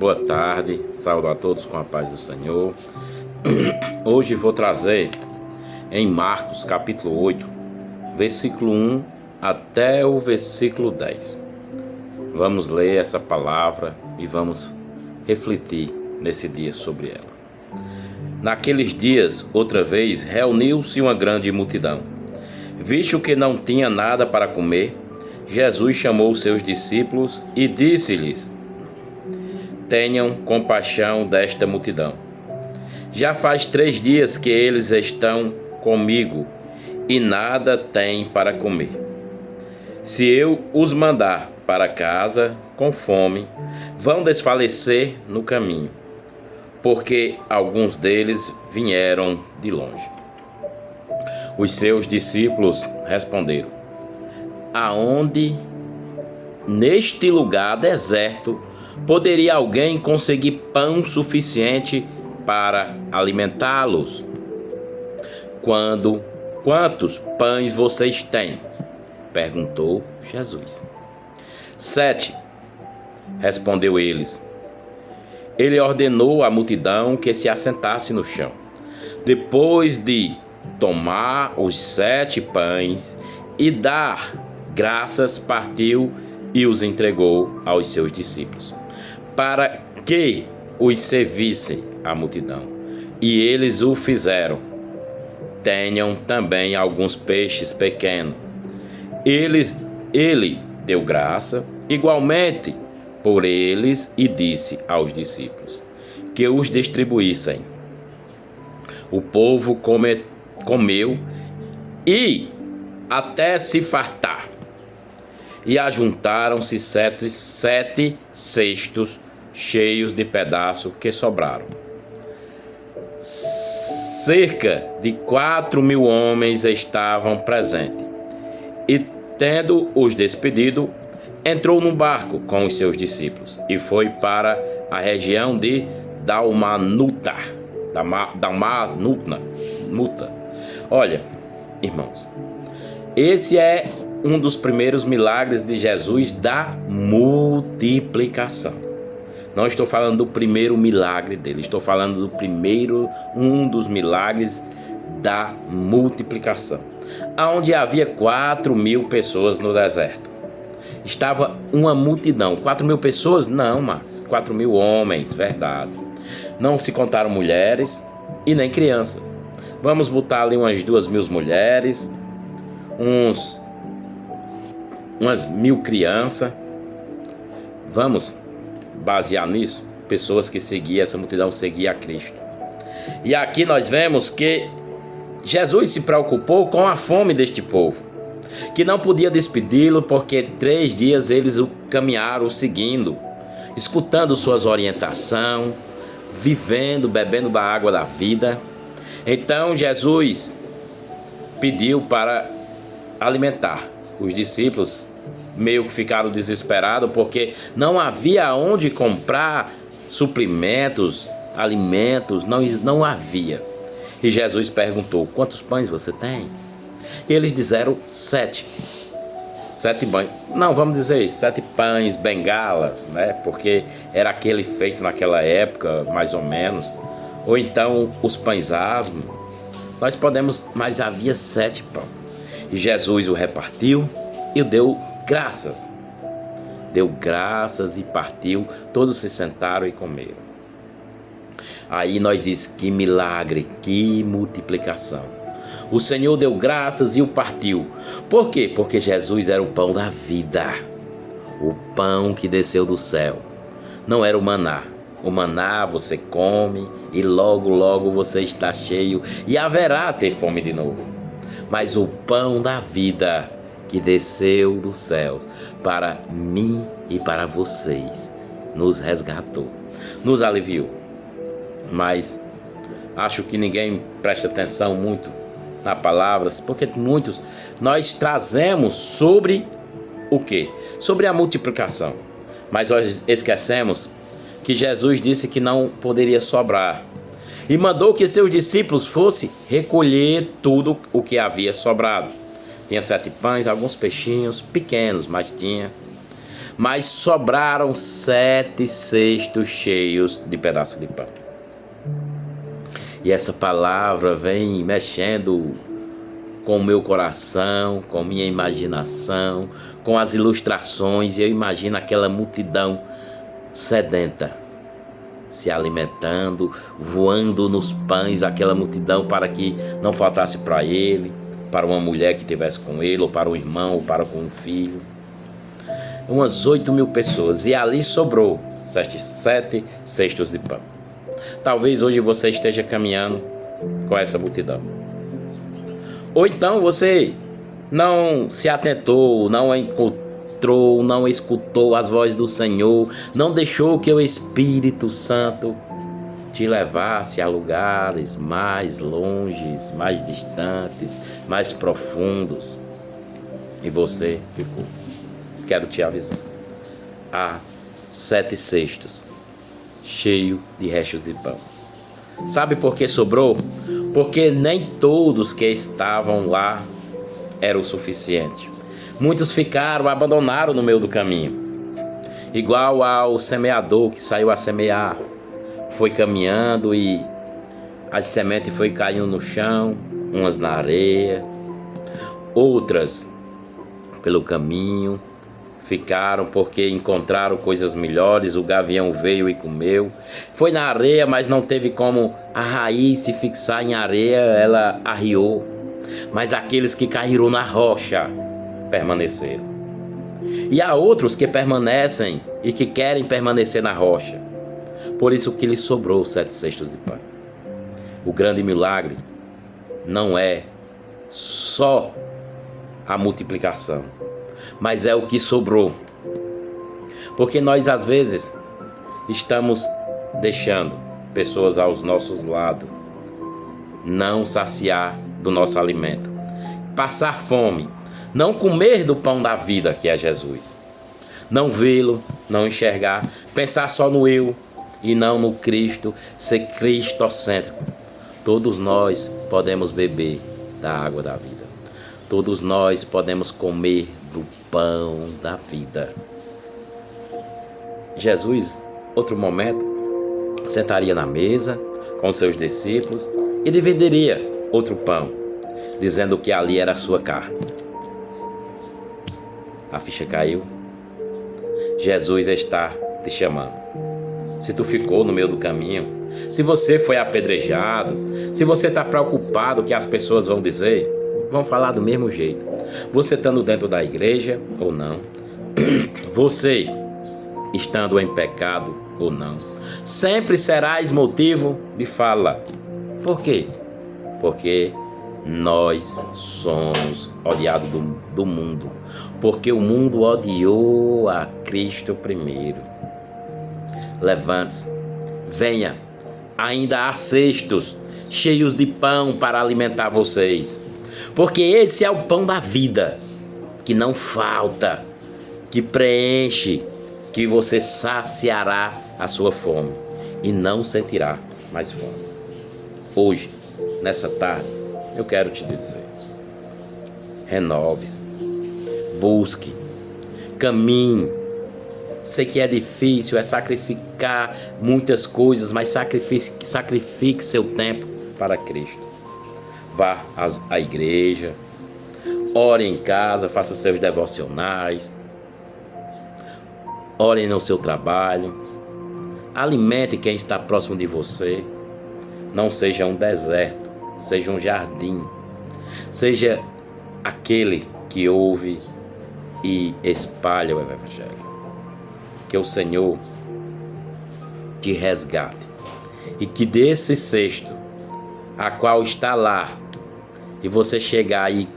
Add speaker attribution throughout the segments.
Speaker 1: Boa tarde, saúdo a todos com a paz do Senhor. Hoje vou trazer em Marcos capítulo 8, versículo 1 até o versículo 10. Vamos ler essa palavra e vamos refletir nesse dia sobre ela. Naqueles dias, outra vez, reuniu-se uma grande multidão. Visto que não tinha nada para comer, Jesus chamou seus discípulos e disse-lhes: Tenham compaixão desta multidão. Já faz 3 dias que eles estão comigo e nada têm para comer. Se eu os mandar para casa com fome, vão desfalecer no caminho, porque alguns deles vieram de longe. Os seus discípulos responderam: Aonde neste lugar deserto poderia alguém conseguir pão suficiente para alimentá-los? Quantos pães vocês têm? Perguntou Jesus. 7, respondeu eles. Ele ordenou à multidão que se assentasse no chão. Depois de tomar os 7 pães e dar graças, partiu e os entregou aos seus discípulos, para que os servissem à multidão. E eles o fizeram. Tenham também alguns peixes pequenos. Ele deu graça igualmente por eles e disse aos discípulos que os distribuíssem. O povo comeu e até se fartar. E ajuntaram-se 7 cestos cheios de pedaços que sobraram. Cerca de 4.000 homens estavam presentes. E, tendo-os despedido, entrou num barco com os seus discípulos e foi para a região de Dalmanuta. Olha, irmãos, esse é um dos primeiros milagres de Jesus da multiplicação. Não estou falando do primeiro milagre dele, estou falando do um dos milagres da multiplicação, onde havia 4.000 pessoas no deserto. Estava uma multidão. 4.000 pessoas? Não, mas 4.000 homens, verdade. Não se contaram mulheres e nem crianças. Vamos botar ali umas 2.000 mulheres, umas 1.000 crianças. Vamos basear nisso. Pessoas que seguiam, essa multidão seguia a Cristo. E aqui nós vemos que Jesus se preocupou com a fome deste povo, que não podia despedi-lo porque 3 dias eles o caminharam seguindo, escutando suas orientações, vivendo, bebendo da água da vida. Então Jesus pediu para alimentar. Os discípulos meio que ficaram desesperados porque não havia onde comprar suprimentos, alimentos, não havia. E Jesus perguntou: quantos pães você tem? E eles disseram 7. 7 pães. Não, vamos dizer 7 pães bengalas, né? Porque era aquele feito naquela época, mais ou menos. Ou então os pães asmos. Nós podemos, mas havia 7 pães. E Jesus o repartiu e deu graças. Deu graças e partiu. Todos se sentaram e comeram. Aí nós diz: que milagre, que multiplicação. O Senhor deu graças e o partiu. Por quê? Porque Jesus era o pão da vida. O pão que desceu do céu. Não era o maná. O maná você come e logo, logo você está cheio e haverá ter fome de novo. Mas o pão da vida que desceu dos céus para mim e para vocês nos resgatou, nos aliviou. Mas acho que ninguém presta atenção muito nas palavras, porque muitos nós trazemos sobre o quê? Sobre a multiplicação. Mas nós esquecemos que Jesus disse que não poderia sobrar e mandou que seus discípulos fossem recolher tudo o que havia sobrado. Tinha 7 pães, alguns peixinhos pequenos, mas tinha. mas sobraram 7 cestos cheios de pedaços de pão. E essa palavra vem mexendo com o meu coração, com minha imaginação, com as ilustrações, e eu imagino aquela multidão sedenta, se alimentando, voando nos pães, aquela multidão, para que não faltasse para ele, para uma mulher que estivesse com ele, ou para um irmão, ou para com um filho. Umas 8.000 pessoas, e ali sobrou 7 cestos de pão. Talvez hoje você esteja caminhando com essa multidão. Ou então você não se atentou, não encontrou, não escutou as vozes do Senhor, não deixou que o Espírito Santo te levasse a lugares mais longes, mais distantes, mais profundos. E você ficou. Quero te avisar. Há 7 cestos cheios de restos de pão. Sabe por que sobrou? Porque nem todos que estavam lá eram o suficiente. Muitos ficaram, abandonaram no meio do caminho. Igual ao semeador que saiu a semear. Foi caminhando e as sementes foi caindo no chão, umas na areia, outras pelo caminho. Ficaram porque encontraram coisas melhores, o gavião veio e comeu. Foi na areia, mas não teve como a raiz se fixar em areia, ela arriou. Mas aqueles que caíram na rocha permaneceram. E há outros que permanecem e que querem permanecer na rocha. Por isso que lhes sobrou 7 cestos de pão. O grande milagre não é só a multiplicação, mas é o que sobrou. Porque nós às vezes estamos deixando pessoas aos nossos lados não saciar do nosso alimento, passar fome, não comer do pão da vida que é Jesus, não vê-lo, não enxergar, pensar só no eu e não no Cristo, ser cristocêntrico. Todos nós podemos beber da água da vida, todos nós podemos comer do pão da vida. Jesus, outro momento, sentaria na mesa com seus discípulos e dividiria outro pão, dizendo que ali era a sua carne. A ficha caiu. Jesus está te chamando. Se tu ficou no meio do caminho, se você foi apedrejado, se você está preocupado o que as pessoas vão dizer, vão falar do mesmo jeito. Você estando dentro da igreja ou não, você estando em pecado ou não, sempre serás motivo de fala. Por quê? Porque nós somos odiados do mundo. Porque o mundo odiou a Cristo primeiro. Levante-se, venha, ainda há cestos cheios de pão para alimentar vocês. Porque esse é o pão da vida, que não falta, que preenche, que você saciará a sua fome e não sentirá mais fome. Hoje, nessa tarde, eu quero te dizer: renove-se, busque, caminhe. Sei que é difícil, é sacrificar muitas coisas, mas sacrifique seu tempo para Cristo. Vá à igreja, ore em casa, faça seus devocionais, ore no seu trabalho, alimente quem está próximo de você. Não seja um deserto, seja um jardim, seja aquele que ouve e espalha o Evangelho. Que o Senhor te resgate e que desse cesto, a qual está lá, e você chegar e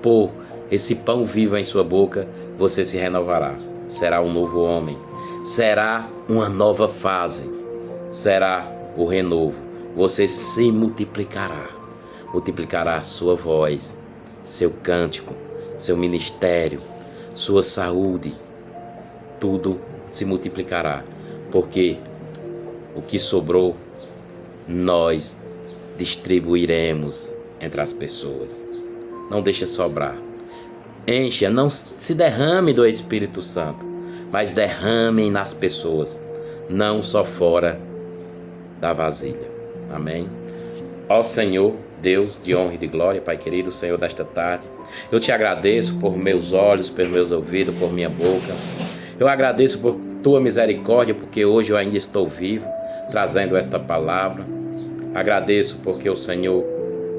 Speaker 1: pôr esse pão vivo em sua boca, você se renovará. Será um novo homem, será uma nova fase, será o renovo. Você se multiplicará a sua voz, seu cântico, seu ministério, sua saúde, tudo se multiplicará, porque o que sobrou nós distribuiremos entre as pessoas. Não deixe sobrar. Encha, não se derrame do Espírito Santo, mas derramem nas pessoas, não só fora da vasilha. Amém? Ó Senhor, Deus de honra e de glória, Pai querido, Senhor desta tarde, eu te agradeço por meus olhos, pelos meus ouvidos, por minha boca. Eu agradeço por tua misericórdia, porque hoje eu ainda estou vivo, trazendo esta palavra. Agradeço porque o Senhor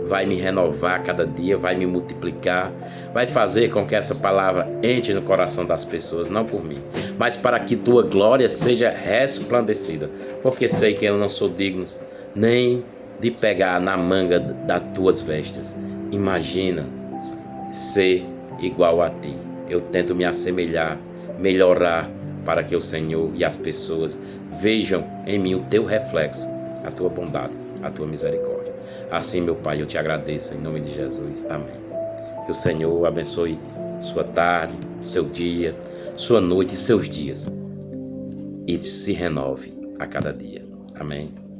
Speaker 1: vai me renovar cada dia, vai me multiplicar, vai fazer com que essa palavra entre no coração das pessoas, não por mim, mas para que tua glória seja resplandecida, porque sei que eu não sou digno nem de pegar na manga das tuas vestes. Imagina ser igual a ti. Eu tento me assemelhar, melhorar, para que o Senhor e as pessoas vejam em mim o teu reflexo, a tua bondade, a tua misericórdia. Assim, meu Pai, eu te agradeço em nome de Jesus. Amém. Que o Senhor abençoe sua tarde, seu dia, sua noite e seus dias, e se renove a cada dia. Amém.